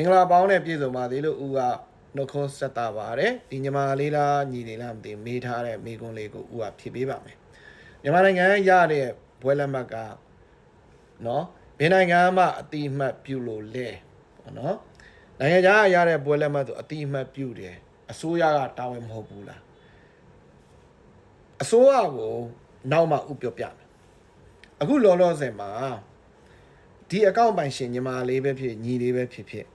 မင်္ဂလာပေါင်းနဲ့ပြည့်စုံပါသေးလို့ဦးကနှုတ်ခွန်းဆက်တာပါတယ်ဒီညီမလေးလားညီလေးလားမသိမေးထားတဲ့မိကွန်းလေးကိုဦးကဖြည့်ပေးပါမယ်မြန်မာနိုင်ငံရတဲ့ဘွဲလက်မှတ်ကနော်ဘယ်နိုင်ငံမှအတိအမှတ်ပြုလို့လဲပေါ့နော်နိုင်ငံခြားရတဲ့ဘွဲလက်မှတ်ဆိုအတိအမှတ်ပြုတယ်အစိုးရကတာဝန်မဟုတ်ဘူးလားအစိုးရကိုနောက်မှဥပြောပြမယ်အခုလောလောဆယ်မှာဒီအကောင့်ပိုင်ရှင်ညီမလေးပဲဖြစ်ညီလေးပဲဖြစ်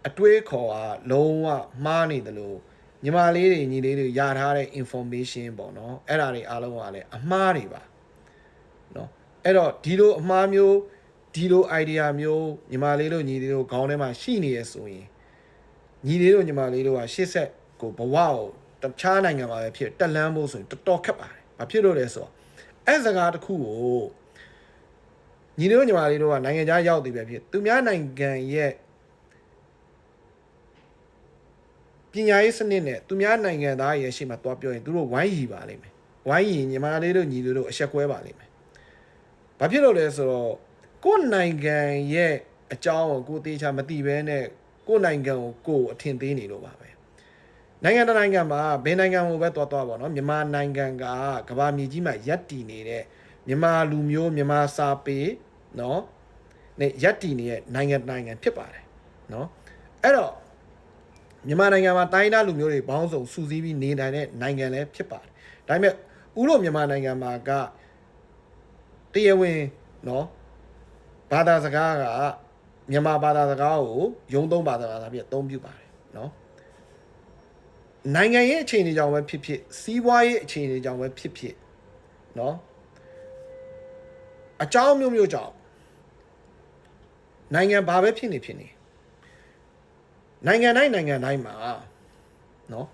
အတွေးခေါ်ကလုံးဝမှားနေတယ်လို့ညီမလေးတွေညီလေးတွေရထားတဲ့ information ပေါ့နော်အဲ့ဒါတွေအားလုံးကလည်းအမှားတွေပါနော်အဲ့တော့ဒီလိုအမှားမျိုးဒီလို idea မျိုးညီမလေးတို့ညီလေးတို့ခေါင်းထဲမှာရှိနေရဆိုရင်ညီလေးတို့ညီမလေးတို့ကရှေ့ဆက်ကိုဘဝကိုတခြားနိုင်ငံမှာပဲဖြစ်တက်လန်းဖို့ဆိုရင်တော်တော်ခက်ပါတယ်ဘာဖြစ်လို့လဲဆိုတော့အဲ့စကားတစ်ခုကိုညီလေးတို့ညီမလေးတို့ကနိုင်ငံခြားရောက်သေးပဲဖြစ်သူများနိုင်ငံရဲ့ပညာရေးစနစ်နဲ့သူများနိုင်ငံသားရဲ့ရှေ့မှာတွားပြောရင်သူတို့ဝိုင်းရီပါလိမ့်မယ်ဝိုင်းရီညီမလေးတို့ညီလေးတို့အဆက်ကွဲပါလိမ့်မယ်ဘာဖြစ်လို့လဲဆိုတော့ကိုယ်နိုင်ငံရဲ့အကြောင်းကိုသေချာမသိဘဲနဲ့ကိုယ်နိုင်ငံကိုအထင်သေးနေလို့ပါပဲနိုင်ငံတစ်နိုင်ငံမှာဘယ်နိုင်ငံကိုပဲတွားပါတော့မြန်မာနိုင်ငံကကမ္ဘာမြေကြီးမှာရပ်တည်နေတဲ့မြန်မာလူမျိုးမြန်မာစာပေနော်နဲ့ရပ်တည်နေတဲ့နိုင်ငံဖြစ်ပါတယ်နော်အဲ့တော့မြန်မာနိုင်ငံမှာတိုင်းဒေသလူမျိုးတွေပေါင်းစုံစုစည်းပြီးနေနိုင်တဲ့နိုင်ငံလည်းဖြစ်ပါတယ်။ဒါပေမဲ့ဥရောမြန်မာနိုင်ငံမှာကတရားဝင်နော်ဘာသာစကားကမြန်မာဘာသာစကားကိုယုံသုံးဘာသာဖြစ်အသုံးပြုပါတယ်နော်။နိုင်ငံရဲ့အခြေအနေကြောင့်ပဲဖြစ်စီးပွားရေးအခြေအနေကြောင့်ပဲဖြစ်နော်အကြောင်းမျိုးကြောင့်နိုင်ငံဘာပဲဖြစ်နေနိုင်ငံတိုင်းမှာနော်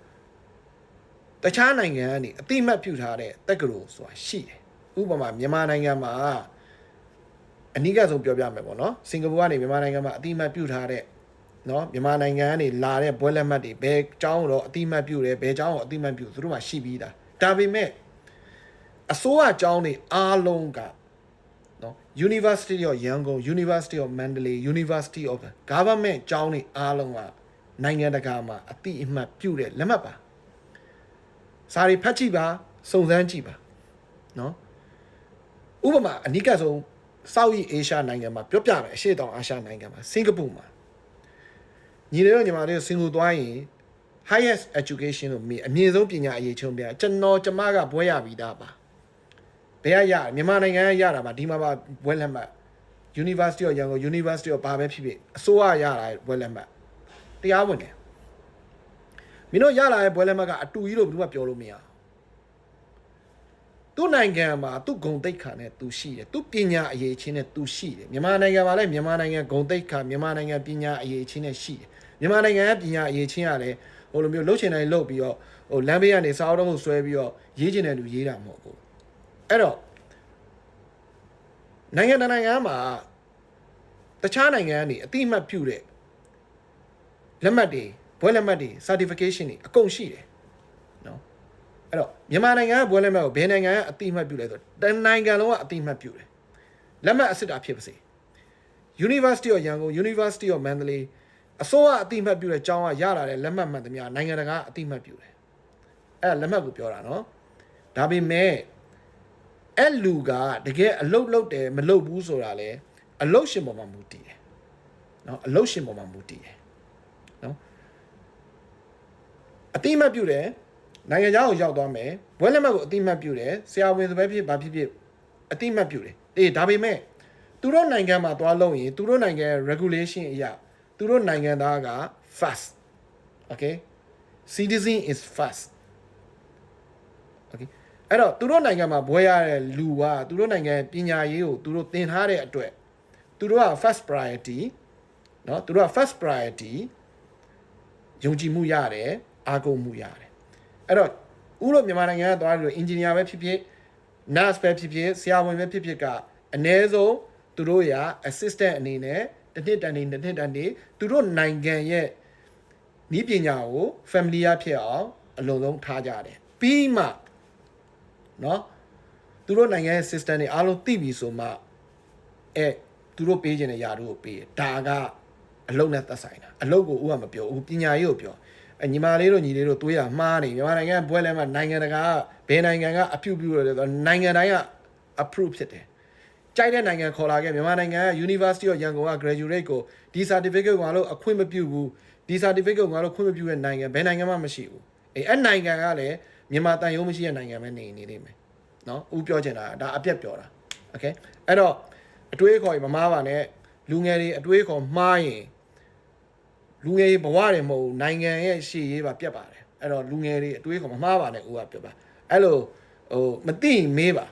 တခြားနိုင်ငံကနေအတိမတ်ပြုထားတဲ့တက္ကသိုလ်ဆိုတာရှိတယ်ဥပမာမြန်မာနိုင်ငံမှာအနိကဆုံးပြောပြမယ်ပေါ့နော်စင်ကာပူကနေမြန်မာနိုင်ငံမှာအတိမတ်ပြုထားတဲ့နော်မြန်မာနိုင်ငံကနေလာတဲ့ဘွဲလက်မှတ်တွေဘယ်ကျောင်းတော့အတိမတ်ပြုတယ်ဘယ်ကျောင်းကိုအတိမတ်ပြုသူတို့မှရှိပြီးသားဒါပေမဲ့အစိုးရကျောင်းတွေအားလုံးကနော် University of Yangon University of Mandalay University of Government ကျောင်းတွေအားလုံးကနိုင်ငံတကာမှာအတိအမှတ်ပြုတဲ့လက်မှတ်ပါစာရီဖတ်ကြည့်ပါစုံစမ်းကြည့်ပါနော်ဥပမာအနိကဆုံးဆောက်ရီအာရှနိုင်ငံမှာပြောပြမယ်အရှေ့တောင်အာရှနိုင်ငံမှာစင်ကာပူမှာညီလေးတို့ညီမလေးတို့စင်ကာပူသွားရင် highest education လို့အမြင့်ဆုံးပညာအရေးချုံပြကျွန်မကဘွဲရပြီးသားပါဘယ်ရမြန်မာနိုင်ငံရတာပါဒီမှာပါဘွဲလက်မှတ် University of Yangon University of ဘာပဲဖြစ်အစိုးရရတာဘွဲလက်မှတ်တရားဝင်တယ်မင်းတို့ရလာတဲ့ဘွဲလက်မှတ်ကအတူကြီးလို့ဘယ်သူမှပြောလို့မရသူ့နိုင်ငံမှာသူ့ဂုဏ်သိက္ခာနဲ့သူရှိတယ်သူ့ပညာအရေးချင်းနဲ့သူရှိတယ်မြန်မာနိုင်ငံမှာလည်းမြန်မာနိုင်ငံဂုဏ်သိက္ခာမြန်မာနိုင်ငံပညာအရေးချင်းနဲ့ရှိတယ်မြန်မာနိုင်ငံရဲ့ပညာအရေးချင်းကလည်းဟိုလိုမျိုးလှုပ်ချင်တိုင်းလှုပ်ပြီးတော့ဟိုလမ်းဘေးကနေစာအုပ်တော့ဆွဲပြီးတော့ရေးချင်တဲ့လူရေးတာမဟုတ်ဘူးအဲ့တော့နိုင်ငံမှာတခြားနိုင်ငံကနေအတိအမှတ်ပြုတဲ့လက်မှတ်တွေဘွဲလက်မှတ်တွေ certification တွေအကုန်ရှိတယ်နော်အဲ့တော့မြန်မာနိုင်ငံကဘွဲလက်မှတ်ကိုဘယ်နိုင်ငံကအတိအမှတ်ပြုလဲဆိုတော့နိုင်ငံလုံးကအတိအမှတ်ပြုတယ်လက်မှတ်အစစ်တာဖြစ်ပါစေ University of Yangon University of Mandalay အစိုးရအတိအမှတ်ပြုတဲ့ကျောင်းကရလာတဲ့လက်မှတ်မှန်သမျှနိုင်ငံတကာအတိအမှတ်ပြုတယ်အဲ့ဒါလက်မှတ်ကိုပြောတာနော်ဒါပေမဲ့အဲ့လူကတကယ်အလုတ်လုတ်တယ်မလုတ်ဘူးဆိုတာလေအလုတ်ရှင်ပေါ်မှာမူတည်တယ်နော်အလုတ်ရှင်ပေါ်မှာမူတည်တယ်နော်အတိမတ်ပြုတယ်နိုင်ငံခြားကိုရောက်သွားမယ်ဘွဲလက်မှတ်ကိုအတိမတ်ပြုတယ်ဆရာဝန်ဆိုပဲဖြစ်ဘာဖြစ်အတိမတ်ပြုတယ်ဒါပေမဲ့သူတို့နိုင်ငံမှာသွားလို့ရင်သူတို့နိုင်ငံ regulation အရာသူတို့နိုင်ငံသားက first okay citizen is first okayအဲ့တော့သူတို့နိုင်ငံမှာဘွဲရတဲ့လူကသူတို့နိုင်ငံပညာရေးကိုသူတို့သင်ထားတဲ့အတွက်သူတို့က first priority เนาะသူတို့က first priority ယုံကြည်မှုရတယ်အားကိုးမှုရတယ်အဲ့တော့ဥရောမြန်မာနိုင်ငံကသွားလို့ engineer ပဲဖြစ် nurse ပဲဖြစ်ဆရာဝန်ပဲဖြစ်ကအနည်းဆုံးသူတို့ရ assistant အနေနဲ့တစ်နှစ်တန်နေသူတို့နိုင်ငံရဲ့နည်းပညာကို familiar ဖြစ်အောင်အလုံးစုံထားကြတယ်ပြီးမှနော်သူတို့နိုင်ငံရဲ့ system တွေအားလုံးသိပြီဆိုမှသူတို့ပေးခြင်းတဲ့ຢာတို့ကိုပေးတယ်ဒါက အလုပ်နဲ့သက်ဆိုင်တာအလုပ်ကိုဥကမပြောဘူးပညာရေးကိုပြောညီမလေးတို့ညီလေးတို့တွေးရမှားနေမြန်မာနိုင်ငံဘွဲလဲမှာနိုင်ငံတကာဘယ်နိုင်ငံကအပြုပြုရတယ်ဆိုနိုင်ငံတိုင်းက approve ဖြစ်တယ်ကြိုက်တဲ့နိုင်ငံခေါ်လာခဲ့မြန်မာနိုင်ငံက University of Yangon က graduate ကိုဒီ certificate ကိုငါတို့အခွင့်မပြုဘူးဒီ certificate ကိုငါတို့ခွင့်မပြုတဲ့နိုင်ငံဘယ်နိုင်ငံမှမရှိဘူးအဲ့နိုင်ငံကလည်းမြန်မာတန်ရုံးမရှိတဲ့နိုင်ငံပဲနေနေလိမ့်မယ်နော်ဦးပြောချင်တာဒါအပြက်ပြောတာ okay အဲ့တော့အတွေးခေါ်ရင်မမားပါနဲ့လူငယ်တွေအတွေးခေါ်မှားရင်လူငယ်ဘဝတွေမဟုတ်နိုင်ငံရဲ့ရှေ့ရေးပါပြတ်ပါတယ်အဲ့တော့လူငယ်တွေအတွေးခေါ်မမှားပါနဲ့ဦးကပြောပါအဲ့လိုမသိရင်မေးပါ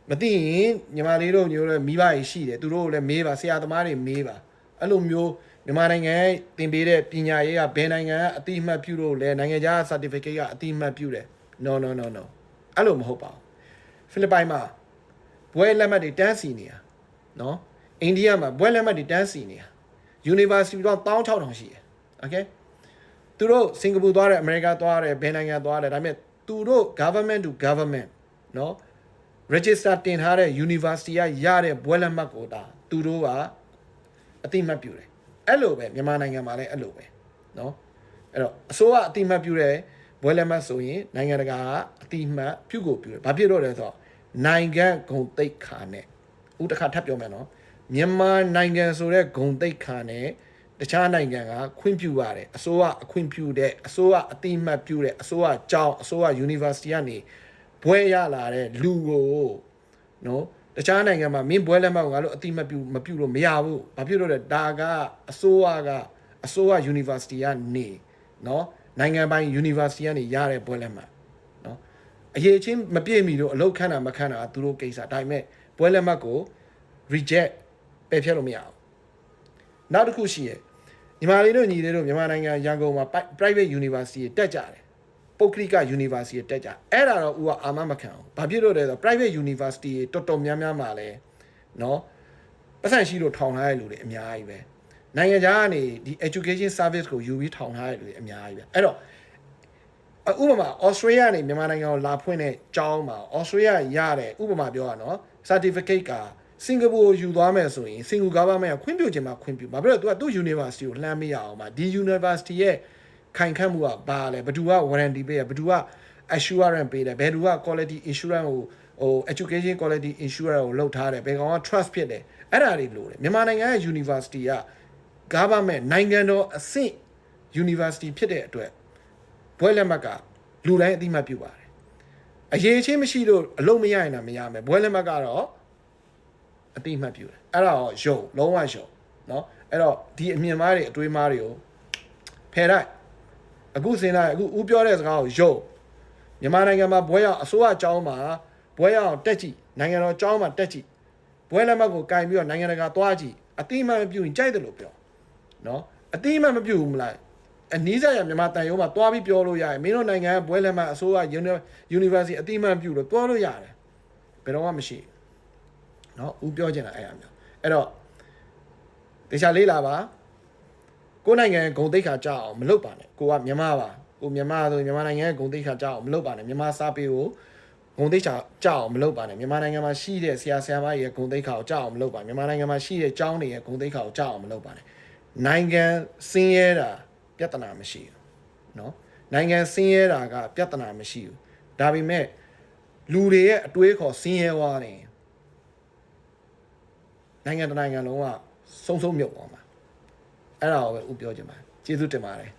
မသိရင်ညီမလေးတို့မျိုးလည်းမိဘကြီးရှိတယ်သူတို့လည်းမေးပါဆရာသမားတွေမေးပါအဲ့လိုမျိုးမြန်မာနိုင်ငံသင်ပေးတဲ့ပညာရေးကဘယ်နိုင်ငံကအတိအမှတ်ပြုလို့လဲနိုင်ငံခြား certificate ကအတိအမှတ်ပြုတယ် no အဲ့လိုမဟုတ်ပါဘူးဖိလစ်ပိုင်မှာဘွဲလက်မှတ်တွေတန်းစီနေတာနော်အိန္ဒိယမှာဘွဲလက်မှတ်တွေတန်းစီနေတာ University တော့16000ရှိတယ် okay သူတို့စင်ကာပူသွားတယ်အမေရိကသွားတယ်ဘယ်နိုင်ငံသွားတယ်ဒါပေမဲ့သူတို့ government to government နော် register တင်ထားတဲ့ University ကရတဲ့ဘွဲလက်မှတ်ကိုဒါသူတို့ကအတိအမှတ်ပြုတယ်အဲ့လိုပဲမြန်မာနိုင်ငံမှာလည်းအဲ့လိုပဲနော်အဲ့တော့အစိုးရအတိအမှတ်ပြုတဲ့ဘွဲလက်မှတ်ဆိုရင်နိုင်ငံတကာကအတိအမှတ်ပြုကိုပြုတယ်ဘာဖြစ်လို့လဲဆိုတော့နိုင်ငံဂုဏ်သိက္ခာနဲ့ဥတစ်ခါထပ်ပြောမယ်နော်မြန်မာနိုင်ငံဆိုတဲ့ဂုဏ်သိက္ခာနဲ့တခြားနိုင်ငံကခွင့်ပြုရတယ်အစိုးရအခွင့်ပြုတဲ့အစိုးရအတိအမှတ်ပြုတဲ့အစိုးရကျောင်းအစိုးရ University ကနေဘွဲရလာတဲ့လူကိုနော်တခြားနိုင်ငံမှာမင်းဘွဲလက်မှတ်ကိုငါတို့အတိမပြုလို့မရဘူးဘာဖြစ်လို့လဲဒါကအစိုးရ University ကနေနော်နိုင်ငံပိုင် University ကနေရတဲ့ဘွဲလက်မှတ်နော်အရေးချင်းမပြည့်မီလို့အလောက်ခန့်တာမခန့်တာသူတို့ကိစ္စဒါပေမဲ့ဘွဲလက်မှတ်ကို reject ပယ်ဖျက်လို့မရဘူးနောက်တစ်ခုရှိရဲ့ညီမလေးတို့ညီလေးတို့မြန်မာနိုင်ငံရန်ကုန်မှာ private university တက်ကြတယ်ပုဂ္ဂလိက university တက်ကြအဲ့ဒါတော့ဦးကအာမမခံဘူးဘာဖြစ်လို့လဲဆိုတော့ private university တော်တော်များများမှာလဲနော်ပတ်စံရှိလို့ထောင်ထားရတဲ့လူတွေအများကြီးပဲနိုင်ငံခြားကနေဒီ education service ကိုယူပြီးထောင်ထားရတဲ့လူတွေအများကြီးပဲအဲ့တော့ဥပမာ Australia ကနေမြန်မာနိုင်ငံကိုလာဖွင့်တဲ့ကျောင်းမှာ Australia ရတဲ့ဥပမာပြောရနော် certificate ကစင်ကာပူကိုယူသွားမယ်ဆိုရင်စင်ကာပူ government ကခွင့်ပြုခြင်းမှာခွင့်ပြုဘာဖြစ်လို့သူကသူ့ university ကိုလှမ်းမရအောင်ပါဒီ university ရဲ့ခိုင်ခန့်မှုကဘာလဲဘယ်သူက warranty ပေးရဘယ်သူက assurance ပေးတယ်ဘယ်သူက quality assurance ကိုeducation quality assurance ကိုလုပ်ထားတယ်ဘယ်ကောင်က trust ဖြစ်တယ်အဲ့ဒါတွေလို့တယ်မြန်မာနိုင်ငံရဲ့ university က government နိုင်ငံတော်အဆင့် university ဖြစ်တဲ့အတွက်ဘွဲလက်မှတ်ကလူတိုင်းအသိမှတ်ပြုပါတယ်အရေးချင်းမရှိလို့အလုပ်မရရင်တော့မရမယ်ဘွဲလက်မှတ်ကတော့အတိအမှတ်ပြုတယ်အဲ့ဒါတော့ရုံလုံးဝရုံเนาะအဲ့တော့ဒီအမြင်မားတွေအတွေးမားတွေကိုဖယ်လိုက်အခုစဉ်းစားအခုဦးပြောတဲ့စကားကိုရုံမြန်မာနိုင်ငံမှာဘွဲရအောင်အစိုးရအကြောင်းမှာဘွဲရအောင်တက်ကြည့်နိုင်ငံတော်အကြောင်းမှာတက်ကြည့်ဘွဲလက်မှတ်ကိုကင်ပြီးတော့နိုင်ငံတကာသွားကြည့်အတိအမှတ်မပြုရင်ကြိုက်တယ်လို့ပြောเนาะအတိအမှတ်မပြုဘူးမလားအနည်းစားရမြန်မာတန်ရုံးမှာသွားပြီးပြောလို့ရတယ်မင်းတို့နိုင်ငံကဘွဲလက်မှတ်အစိုးရ University အတိအမှတ်ပြုလို့ပြောလို့ရတယ်ဘယ်တော့မှမရှိနော်ဦးပြောချင်တာအဲ့အမျိုးအဲ့တော့တခြားလေးလာပါကိုနိုင်ငံဂုံတိတ်ခါကြောက်အောင်မလုပ်ပါနဲ့ကိုကမြန်မာပါကိုမြန်မာဆိုမြန်မာနိုင်ငံဂုံတိတ်ခါကြောက်အောင်မလုပ်ပါနဲ့မြန်မာစာပေကိုဂုံတိတ်ခါကြောက်အောင်မလုပ်ပါနဲ့မြန်မာနိုင်ငံမှာရှိတဲ့ဆရာဆရာမတွေရဲ့ဂုံတိတ်ခါကိုကြောက်အောင်မလုပ်ပါမြန်မာနိုင်ငံမှာရှိတဲ့ကျောင်းတွေရဲ့ဂုံတိတ်ခါကိုကြောက်အောင်မလုပ်ပါနဲ့နိုင်ငံစင်းရဲတာပြဿနာမရှိဘူးနော်နိုင်ငံစင်းရဲတာကပြဿနာမရှိဘူးဒါပေမဲ့လူတွေရဲ့အတွေးခေါ်စင်းရဲသွားတယ်နိုင်ငံတနိုင်ငံလုံးကဆုံးမြုပ်သွားမှာအဲ့ဒါကိုပဲဥပြောချင်ပါတယ်ကျေးဇူးတင်ပါတယ်